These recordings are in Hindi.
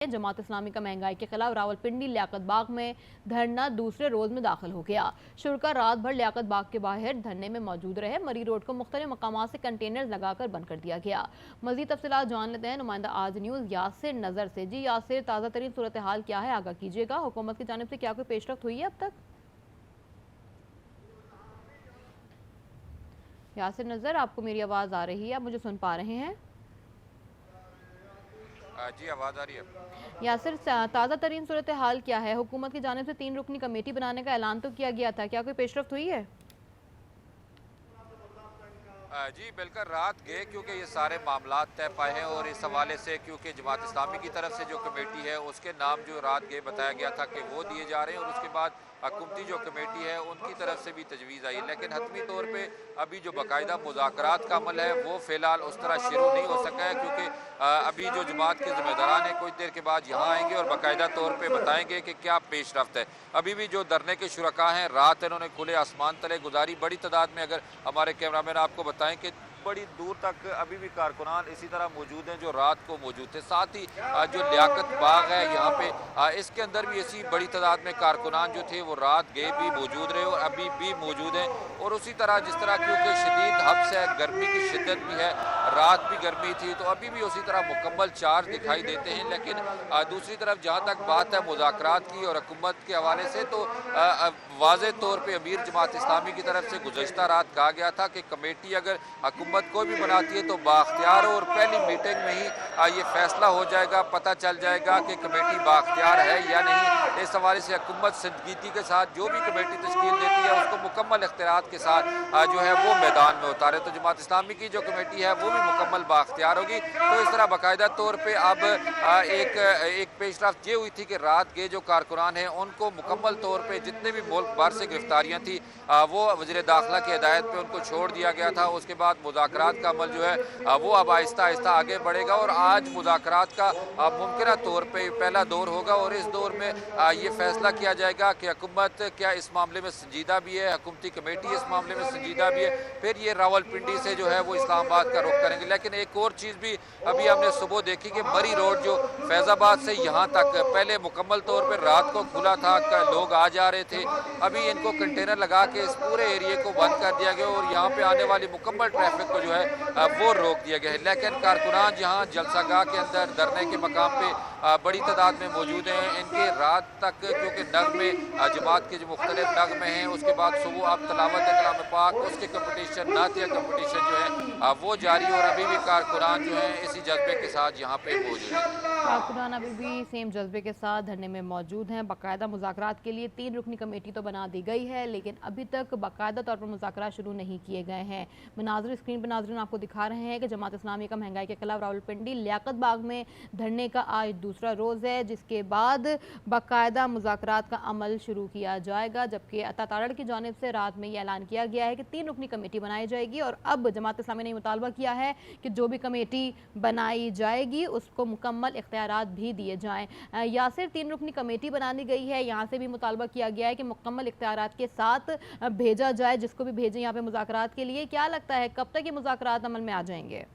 जमात इस्लामी का महंगाई के खिलाफ रावलपिंडी लियाकत बाग में धरना दूसरे रोज में दाखिल हो गया। शुरा रात भर लियाकत बाग के बाहर धरने में मौजूद रहे। मरी रोड को मुख्तलिफ मकामात से कंटेनर लगाकर बंद कर दिया गया। मजीद तफसीलात जान लेते हैं नुमाइंदा आज न्यूज़ यासिर नजर से। जी यासिर, ताज़ा तरीन सूरत हाल क्या है, आगाह कीजिएगा। हुकूमत की जानिब से क्या कोई पेशरफ्त हुई है अब तक? यासिर नजर, आपको मेरी आवाज़ आ रही है? आप मुझे सुन पा रहे हैं? जी आवाज़ आ रही है। यासिर, ताज़ा तरीन सूरत हाल क्या है? हुकूमत की जानिब से 3 रुकनी कमेटी बनाने का ऐलान तो किया गया था, क्या कोई पेशरफ्त हुई है? जी बिल्कुल, रात गए क्योंकि ये सारे मामला तय पाए हैं और इस हवाले से क्योंकि जमात इस्लामी की तरफ से जो कमेटी है उसके नाम जो रात गए बताया गया था कि वो दिए जा रहे हैं और उसके बाद हुकूमती जो कमेटी है उनकी तरफ से भी तजवीज़ आई, लेकिन हतमी तौर पे अभी जो बाकायदा मुज़ाकरात का अमल है वो फ़िलहाल उस तरह शुरू नहीं हो सका है क्योंकि अभी जो जमात के ज़िम्मेदारान हैं कुछ देर के बाद यहाँ आएंगे और बाकायदा तौर पे बताएंगे कि क्या पेश रफ्त है। अभी भी जो धरने के शुरका हैं रात इन्होंने खुले आसमान तले गुजारी, बड़ी तादाद में। अगर हमारे कैमरामैन आपको बताएं कि बड़ी दूर तक अभी भी कारकुनान इसी तरह मौजूद हैं जो रात को मौजूद थे। साथ ही जो लियाकत बाग है यहाँ पे इसके अंदर भी ऐसी बड़ी तादाद में कारकुनान जो थे वो रात गए भी मौजूद रहे और अभी भी मौजूद हैं। और उसी तरह जिस तरह क्योंकि शदीद हब्स है, गर्मी की शिद्दत भी है, रात भी गर्मी थी, तो अभी भी उसी तरह मुकम्मल चार्ज दिखाई देते हैं। लेकिन दूसरी तरफ जहाँ तक बात है मुज़ाकरात की और हुकूमत के हवाले से, तो वाज़े तौर पर अमीर जमात इस्लामी की तरफ से गुज़श्ता रात कहा गया था कि कमेटी अगर हुकूमत कोई भी बनाती है तो बाख्तियार हो और पहली मीटिंग में ही ये फैसला हो जाएगा, पता चल जाएगा कि कमेटी बाख्तियार है या नहीं। इस हवाले से हुकूमत संजीदगी के साथ जो भी कमेटी तश्कील देती है उसको मुकम्मल इख्तियारात के साथ जो है वो मैदान में उतारे। तो जमात इस्लामी की जो कमेटी है वो भी मुकम्मल बाख्तियार होगी। तो इस तरह बाकायदा तौर पर अब एक पेशरफ्त ये हुई थी कि रात के जो कारकुनान हैं उनको मुकम्मल तौर पर जितने भी मुल्क भर से गिरफ्तारियाँ थी वो वज़ीर दाखिला की हिदायत पर उनको छोड़ दिया गया था। उसके बाद मुज़ाकरात का अमल जो है वो अब आहिस्ता आहिस्ता आगे बढ़ेगा और आज मुज़ाकरात का मुमकिन तौर पे पहला दौर होगा और इस दौर में ये फैसला किया जाएगा कि हुकूमत क्या इस मामले में संजीदा भी है, हुकूमती कमेटी इस मामले में संजीदा भी है। फिर ये रावलपिंडी से जो है वो इस्लामाबाद का रुख करेंगे। लेकिन एक और चीज़ भी अभी हमने सुबह देखी कि मरी रोड जो फैज़ाबाद से यहाँ तक पहले मुकम्मल तौर पर रात को खुला था, लोग आ जा रहे थे, अभी इनको कंटेनर लगा के इस पूरे एरिए को बंद कर दिया गया और यहाँ पे आने वाली मुकम्मल ट्रैफिक को जो है वो रोक दिया गया है। लेकिन कारकुनान जहाँ जलसागाह के अंदर धरने के मकाम पे बड़ी तादाद में मौजूद हैं। इनके रात तक क्योंकि नगमे जमात के जो मुख्तलिफ नगमे हैं, उसके बाद सुबह आप तलावत कलाम पाक उसके कंपटीशन नातिया कंपटीशन जो है वो जारी और अभी भी कारकुनान जो है इसी जज्बे के साथ यहाँ पे मौजूद है। कारकुनान अभी भी सेम जज्बे के साथ धरने में मौजूद हैं। बाकायदा मुज़ाकरात के लिए 3 रुकनी कमेटी तो बना दी गई है, लेकिन अभी तक बाकायदा तौर पर मुज़ाकरात शुरू नहीं किए गए हैं। मनाज़िर स्क्रीन पर नाज़रीन आपको दिखा रहे हैं कि जमात इस्लामी का महंगाई के खिलाफ रावलपिंडी लियाकत बाग में धरने का आज दूसरा रोज़ है, जिसके बाद बाकायदा मुज़ाकरात का अमल शुरू किया जाएगा। जबकि अता तारड़ की जानिब से रात में यह ऐलान किया गया है कि 3 रुकनी कमेटी बनाई जाएगी और अब जमात इस्लामी ने मुतालबा किया है कि जो भी कमेटी बनाई जाएगी उसको मुकम्मल इख्तियारात भी दिए जाएँ। यासिर, 3 रुकनी कमेटी बनानी गई है, यहाँ से भी मुतालबा किया गया है कि मुकम्मल इख्तियारात के साथ भेजा जाए, जिसको भी भेजें यहाँ पे मुज़ाकरात के लिए। क्या लगता है कब तक ये मुज़ाकरात अमल में आ जाएंगे?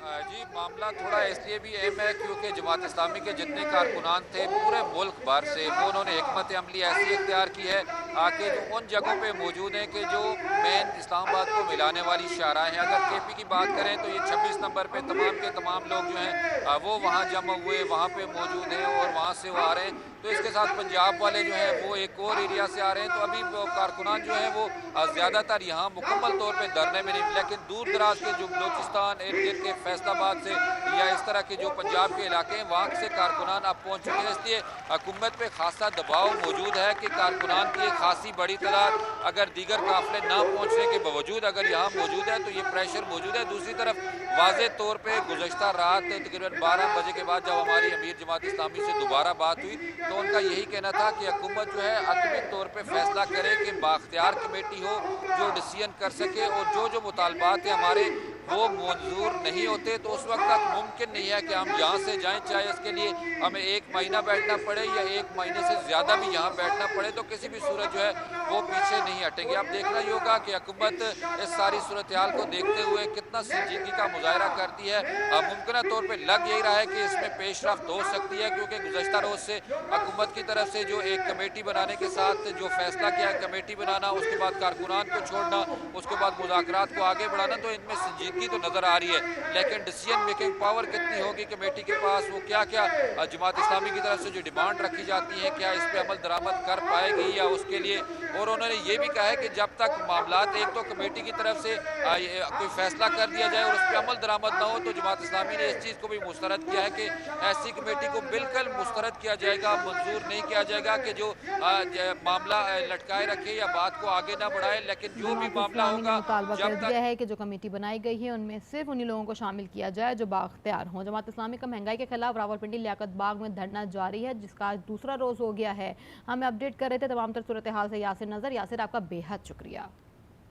जी मामला थोड़ा इसलिए भी अहम है क्योंकि जमात इस्लामी के जितने कारकुनान थे पूरे मुल्क भर से वो उन्होंने हिकमत अमली ऐसी इख्तियार की है कि जो उन जगहों पे मौजूद हैं कि जो मेन इस्लामाबाद को मिलाने वाली शाहराहें हैं। अगर केपी की बात करें तो ये 26 नंबर पे तमाम के तमाम लोग जो हैं वो वहाँ जमा हुए, वहाँ पे मौजूद हैं और वहाँ से वो आ रहे हैं। तो इसके साथ पंजाब वाले जो हैं वो एक और एरिया से आ रहे हैं। तो अभी कारकुनान जो है वो ज़्यादातर यहाँ मुकम्मल तौर पर धरने में नहीं, लेकिन दूर दराज के जो बलोचिस्तान इर्द गिर्द के फैसलाबाद से या इस तरह के जो पंजाब के इलाके हैं वहाँ से कारकुनान अब पहुँच चुके हैं। इसलिए हुकूमत पे खासा दबाव मौजूद है कि कारकुनान की एक खासी बड़ी तादाद अगर दीगर काफिले ना पहुँचने के बावजूद अगर यहाँ मौजूद है तो ये प्रेशर मौजूद है। दूसरी तरफ वाज़े तौर पर गुज़श्ता रात तकरीबन 12 बजे के बाद जब हमारी अमीर जमात इस्लामी से दोबारा बात हुई तो उनका यही कहना था कि हुकूमत जो है हतमी तौर पर फैसला करे कि बाख्तियार कमेटी हो जो डिसीजन कर सके और जो मुतालबात हैं हमारे वो मंजूर नहीं होते, तो उस वक्त तक मुमकिन नहीं है कि हम यहाँ से जाएं, चाहे इसके लिए हमें 1 महीना बैठना पड़े या 1 महीने से ज़्यादा भी यहाँ बैठना पड़े, तो किसी भी सूरत जो है वो पीछे नहीं हटेंगे। अब देखना ही होगा कि हुकूमत इस सारी सूरत हाल को देखते हुए कितना संजीदगी का मुजाहरा करती है। मुमकिन तौर पर लग यही रहा है कि इसमें पेशरफ्त हो सकती है, क्योंकि गुज़श्ता रोज़ से हुकूमत की तरफ से जो एक कमेटी बनाने के साथ जो फैसला किया है, कमेटी बनाना, उसके बाद कारकुनान को छोड़ना, उसके बाद मुज़ाकरात को आगे बढ़ाना, तो इनमें संजीदगी तो नज़र आ रही है। लेकिन डिसीजन मेकिंग पावर कितनी होगी कमेटी के पास, वो क्या क्या जमात इस्लामी की तरफ से जो डिमांड रखी जाती है, क्या इस पर अमल दरामद कर पाएगी या उसके लिए। और उन्होंने ये भी कहा है कि जब तक मामलात एक तो कमेटी की तरफ से कोई फैसला कर दिया जाए और उस पर अमल दरामद ना हो, तो जमात इस्लामी ने इस चीज़ को भी मुस्तरद किया है कि ऐसी कमेटी को बिल्कुल मुस्तरद किया जाएगा, मंजूर नहीं किया जाएगा कि जो मामला लटकाए रखे या बात को आगे ना बढ़ाए। लेकिन जो भी मामला होगा, मुतालबा जब कर तक दिया है कि जो कमेटी बनाई गई है उनमें सिर्फ उन्हीं लोगों को शामिल किया जाए जो बाख्तियार हों। जमात इस्लामी का महंगाई के खिलाफ रावलपिंडी लियाकत बाग में धरना जारी है, जिसका आज दूसरा रोज़ हो गया है। हमें अपडेट कर रहे थे तमाम तर सूरत हाल से यासिर नज़र। यासिर, आपका बेहद शुक्रिया।